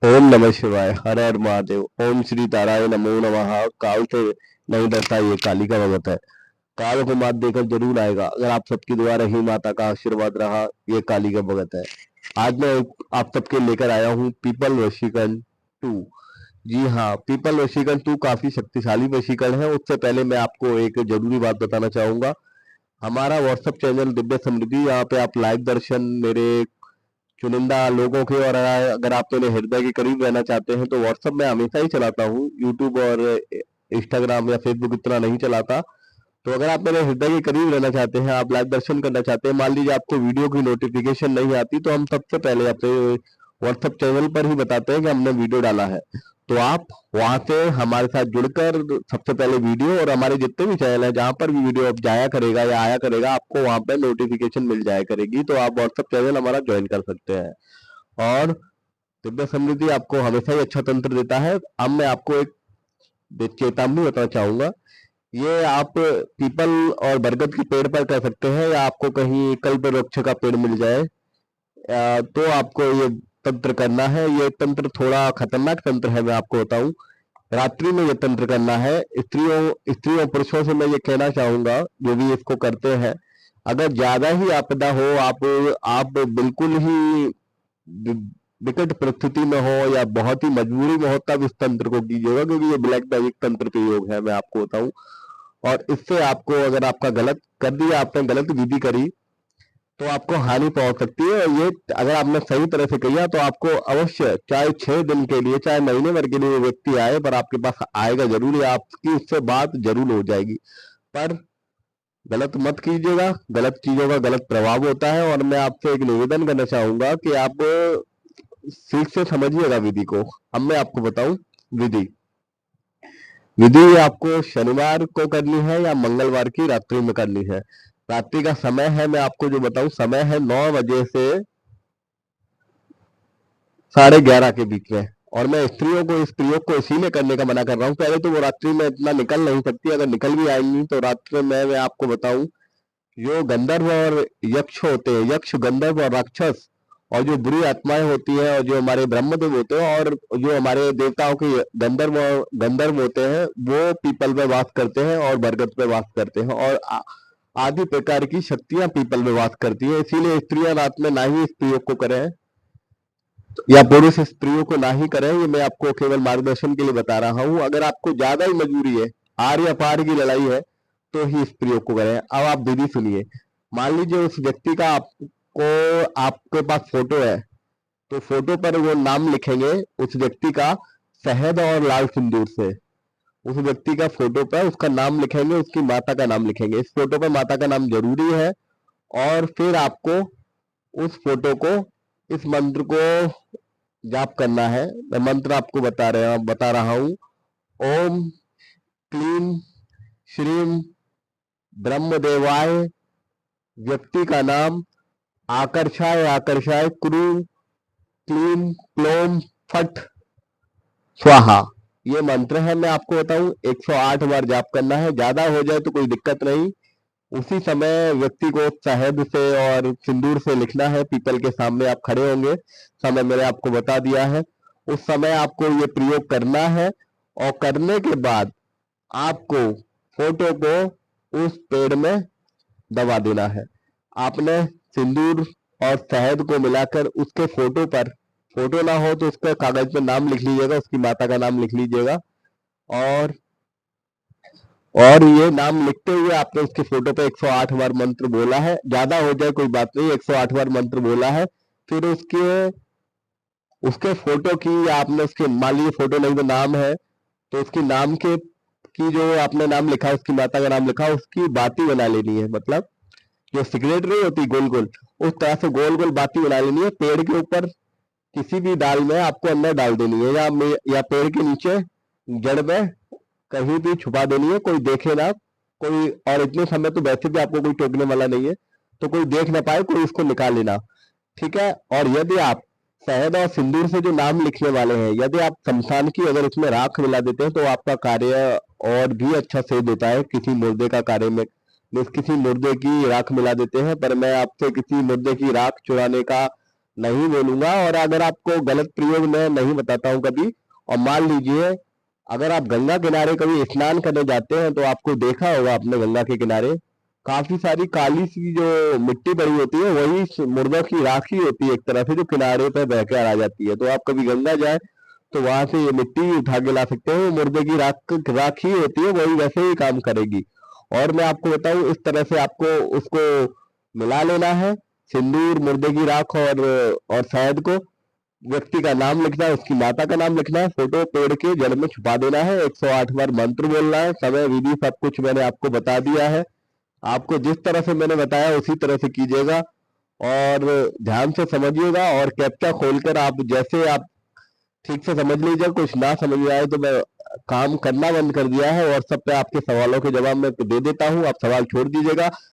ओम नमः शिवाय। हर हर महादेव। ओम श्री ताराय नमो नमः। काल से नहीं डरता, ये काली का भगत है। काल को मात देकर जरूर आएगा अगर आप सबकी दुआ रही, माता का आशीर्वाद रहा। ये काली का भगत है। आज मैं आप सबके लेकर आया हूँ पीपल वशीकरण 2। जी हाँ, पीपल वशीकरण 2 काफी शक्तिशाली वशीकरण है। उससे पहले मैं आपको एक जरूरी बात बताना चाहूंगा। हमारा व्हाट्सएप चैनल दिव्य समृद्धि, यहाँ पे आप लाइव दर्शन मेरे चुनिंदा लोगों के, और अगर आप मेरे हृदय के करीब रहना चाहते हैं तो व्हाट्सएप में हमेशा ही चलाता हूँ। यूट्यूब और इंस्टाग्राम या फेसबुक इतना नहीं चलाता। तो अगर आप मेरे हृदय के करीब रहना चाहते हैं, आप लाइव दर्शन करना चाहते हैं, मान लीजिए आपको वीडियो की नोटिफिकेशन नहीं आती, तो हम सबसे पहले अपने व्हाट्सएप चैनल पर ही बताते हैं कि हमने वीडियो डाला है। तो आप वहां से हमारे साथ जुड़कर सबसे पहले वीडियो, और हमारे जितने भी चैनल है जहां पर भी वीडियो अब जाया करेगा या आया करेगा, आपको वहां पर नोटिफिकेशन मिल जाया करेगी। तो आप व्हाट्सएप चैनल हमारा ज्वाइन कर सकते हैं। और दिव्य समृद्धि आपको हमेशा ही अच्छा तंत्र देता है। अब मैं आपको एक चेतावनी बताना चाहूंगा। ये आप पीपल और बरगद के पेड़ पर कर सकते हैं, या आपको कहीं कल्प वृक्ष का पेड़ मिल जाए तो आपको ये तंत्र करना है। ये तंत्र थोड़ा खतरनाक तंत्र है, मैं आपको बताऊं। रात्रि में ये तंत्र करना है। स्त्रियों स्त्रियों पुरुषों से मैं ये कहना चाहूंगा, जो भी इसको करते हैं, अगर ज्यादा ही आपदा हो, आप बिल्कुल ही विकट परिस्थिति में हो या बहुत ही मजबूरी में हो, तब इस तंत्र को कीजिएगा, क्योंकि ये ब्लैक मैजिक तंत्र के योग है, मैं आपको बताऊं। और इससे आपको, अगर आपका गलत कर दिया, आपने गलत विधि करी, तो आपको हानि पहुंच सकती है। और ये अगर आपने सही तरह से किया तो आपको अवश्य, चाहे 6 दिन के लिए, चाहे महीने भर के लिए वो व्यक्ति आए, पर आपके पास आएगा जरूर, या आपकी उससे बात जरूर हो जाएगी। पर गलत मत कीजिएगा, गलत चीजों का गलत प्रभाव होता है। और मैं आपसे एक निवेदन करना चाहूंगा कि आप ठीक से समझिएगा विधि को। अब मैं आपको बताऊं विधि। विधि आपको शनिवार को करनी है या मंगलवार की रात्रि में करनी है। रात्रि का समय है, मैं आपको जो बताऊं, समय है 9 बजे से 11:30 के बीच में। और मैं स्त्रियों को इस प्रयोग को इसीलिए करने का मना कर रहा हूँ, पहले तो वो रात्रि में इतना निकल नहीं सकती, अगर निकल भी आएंगी तो रात्रि में मैं आपको बताऊं, जो गंधर्व और यक्ष होते हैं, यक्ष गंधर्व और राक्षस, और जो बुरी आत्माएं होती हैं, और जो हमारे ब्रह्मदेव होते हैं, और जो हमारे देवताओं के गंधर्व होते हैं, वो पीपल में वास करते हैं और बरगद पे वास करते हैं, और आदि प्रकार की शक्तियां पीपल में वास करती है। इसीलिए स्त्रियां रात में ना ही इस प्रयोग को करें, या पुरुष स्त्रियों को ना ही करें। ये मैं आपको केवल मार्गदर्शन के लिए बता रहा हूँ। अगर आपको ज्यादा ही मजबूरी है, आर या पार की लड़ाई है, तो ही इस प्रयोग को करें। अब आप विधि सुनिए। मान लीजिए उस व्यक्ति का आपके पास फोटो है, तो फोटो पर वो नाम लिखेंगे उस व्यक्ति का, शहद और लाल सिंदूर से। उस व्यक्ति का फोटो पर उसका नाम लिखेंगे, उसकी माता का नाम लिखेंगे। इस फोटो पर माता का नाम जरूरी है। और फिर आपको उस फोटो को, इस मंत्र को जाप करना है। मैं मंत्र आपको बता रहा हूँ। ओम क्लीम श्रीम ब्रह्मदेवाय, व्यक्ति का नाम आकर्षाय आकर्षाय कुरु क्लीम क्लोम फट स्वाहा। ये मंत्र है, मैं आपको बताऊं, 108 बार जाप करना है। ज्यादा हो जाए तो कोई दिक्कत नहीं। उसी समय व्यक्ति को शहद से और सिंदूर से लिखना है। पीपल के सामने आप खड़े होंगे, समय मैंने आपको बता दिया है। उस समय आपको ये प्रयोग करना है। और करने के बाद आपको फोटो को उस पेड़ में दबा देना है। आपने सिंदूर और शहद को मिलाकर उसके फोटो पर, फोटो ना हो तो उसका कागज पर नाम लिख लीजिएगा, उसकी माता का नाम लिख लीजिएगा। और ये नाम लिखते हुए आपने उसके फोटो पे 108 बार मंत्र बोला है। ज्यादा हो जाए कोई बात नहीं, 108 बार मंत्र बोला है। फिर उसके फोटो की, आपने उसके, मान लीजिए फोटो नहीं तो नाम है, तो उसकी नाम के की जो आपने नाम लिखा, उसकी माता का नाम लिखा, उसकी बाती बना लेनी है। मतलब जो सिगरेट नहीं होती गोल गोल, उस तरह से गोल गोल बाती बना लेनी है। पेड़ के ऊपर किसी भी डाल में आपको अंदर डाल देनी है, या पेड़ के नीचे जड़ में कहीं भी छुपा देनी है, कोई देखे ना कोई। और इतने समय तो वैसे भी आपको कोई टोकने वाला नहीं है, तो कोई देख ना पाए, कोई इसको निकाल लेना, ठीक है। और यदि आप शहद और सिंदूर से जो नाम लिखने वाले हैं, यदि आप शमशान की अगर उसमें राख मिला देते हैं, तो आपका कार्य और भी अच्छा से देता है। किसी मुर्दे का कार्य में किसी मुर्दे की राख मिला देते हैं, पर मैं आपसे किसी मुर्दे की राख चुराने का नहीं बोलूंगा। और अगर आपको गलत प्रयोग मैं नहीं बताता हूँ कभी। और मान लीजिए अगर आप गंगा किनारे कभी स्नान करने जाते हैं तो आपको देखा होगा आपने गंगा के किनारे काफी सारी काली सी जो मिट्टी पड़ी होती है, वही मुर्दों की राखी होती है एक तरह से, जो किनारे पर बहकर आ जाती है। तो आप कभी गंगा जाए तो वहां से ये मिट्टी उठा के ला सकते हो, मुर्दे की राखी होती है, वही वैसे ही काम करेगी। और मैं आपको बताऊं, इस तरह से आपको उसको मिला लेना है, सिंदूर, मुर्दे की राख और शहद को। व्यक्ति का नाम लिखना है, उसकी माता का नाम लिखना है, फोटो पेड़ के जड़ में छुपा देना है, 108 बार मंत्र बोलना है, समय विधि सब कुछ मैंने आपको बता दिया है। आपको जिस तरह से मैंने बताया उसी तरह से कीजिएगा और ध्यान से समझिएगा। और कैप्चा खोलकर आप जैसे आप ठीक से समझ लीजिए, कुछ ना समझ में आए तो मैं काम करना बंद कर दिया है। और सब पे आपके सवालों के जवाब मैं दे देता हूँ, आप सवाल छोड़ दीजिएगा।